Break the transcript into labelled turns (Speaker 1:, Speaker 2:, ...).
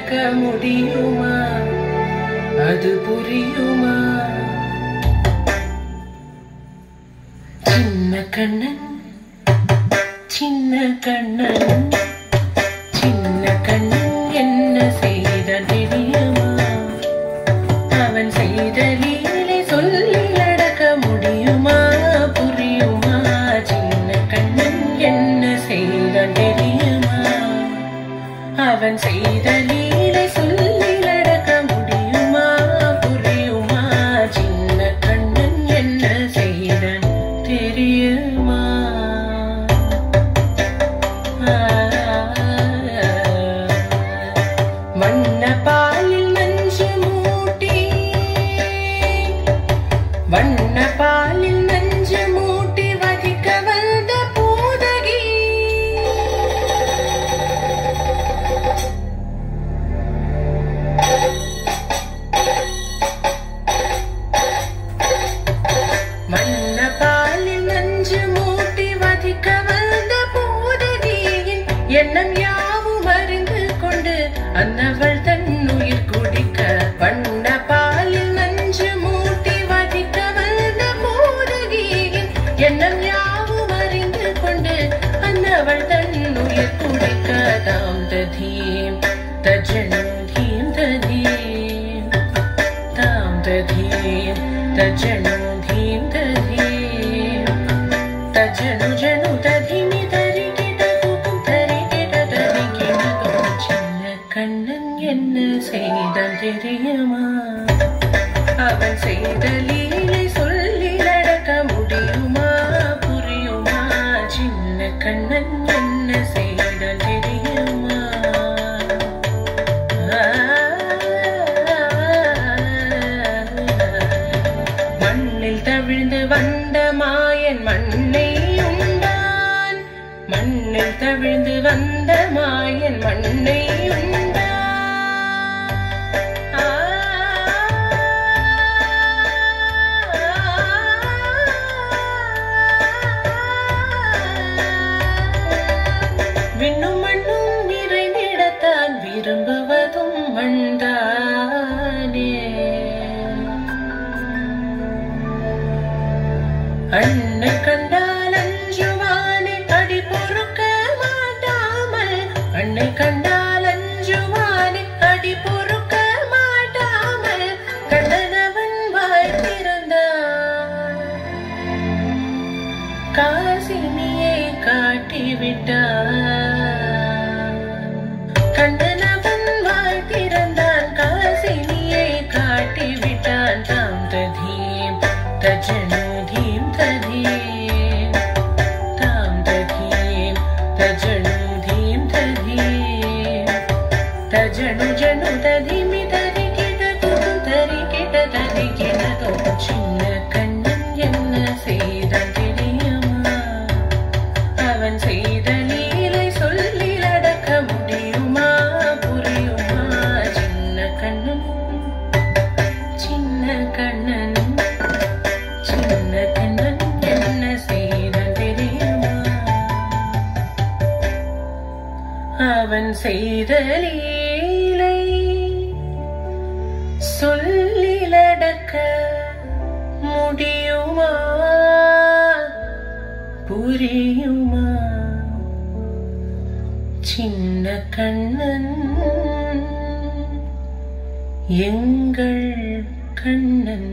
Speaker 1: நடக்க முடியுமா? அது புரியுமா? சின்ன கண்ணன் சின்ன கண்ணன் சின்ன கண்ணன் என்ன செய்த தெரியுமா? அவன் செய்த லீலை சொல்லி நடக்க முடியுமா? புரியுமா? சின்ன கண்ணன் என்ன செய்த தெரியுமா? அவன் செய்த லீலை சொல்லி நடக்க முடியுமா? புரியுமா? சின்ன கண்ணன் என்ன செய்த தெரியுமா? வண்ண பாலில் நஞ்சு மூட்டி வண்ண பாலில் நஞ்சு மூட்டி வதிக்க வந்த பூதகி வண்ண பாலில் நஞ்சு மூட்டி வதிக்க வந்த பூதகியின் எண்ணம் யாவும் அறிந்து கொண்டு அன்னவள் தன் உயிர் குடிக்க வண்ண பாலில் நஞ்சு மூட்டி வதிக்க வந்த பூதகியின் எண்ணம் யாவும் அறிந்து கொண்டு அன்னவள் தன் உயிர் குடிக்க தாம் ததீம் தஜனு தீம் ததீம் தாம் ததீம் தஜனு தீம் ததீம் தஜனு ஜனு ததீமி கண்ணன் என்ன செய்தான் தெரியுமா? அவன் செய்த லீலை சொல்லி நடக்க முடியுமா? புரியுமா? சின்ன கண்ணன் என்ன செய்தான் தெரியுமா? மண்ணில் தவிழ்ந்து வந்த மாயன் மண்ணை உண்டான். மண்ணில் தவிழ்ந்து வந்த மாயன் மண்ணை உண்டான். விண்ணும் மண்ணும் நிறைந்திடத்தான் விரும்புவதும் மண்தானே. அன்னை கண்டால் அஞ்சுவானே அடி பொறுக்க மாட்டாமல். அன்னை கண்டால் அஞ்சுவானே அடி பொறுக்க மாட்டாமல் கண்ணனவன் வாய் திறந்தான். காசினியை காட்டிவிட்டான். கண்ணனவன் வாய் திறந்தான். காசினியை காட்டிவிட்டான். தாம் ததீம் தஜனு தீம் ததீம் தாம் ததீம் தஜனு தீம் ததீம் தஜனு ஜனு ததீமி தரிகிடதோ தரிகிடதோ. சின்ன கண்ணன் என்ன செய்தான் தெரியுமா? அவன் செய்த லீலை சொல்லி நடக்க முடியுமா? புரியுமா? சின்ன கண்ணன் சின்ன கண்ணன் சின்ன கண்ணன் என்ன செய்தான் தெரியுமா? அவன் செய்த லீலை சொல்லி நடக்க முடியுமா? புரியுமா? சின்ன கண்ணன் எங்கள் கண்ணன்.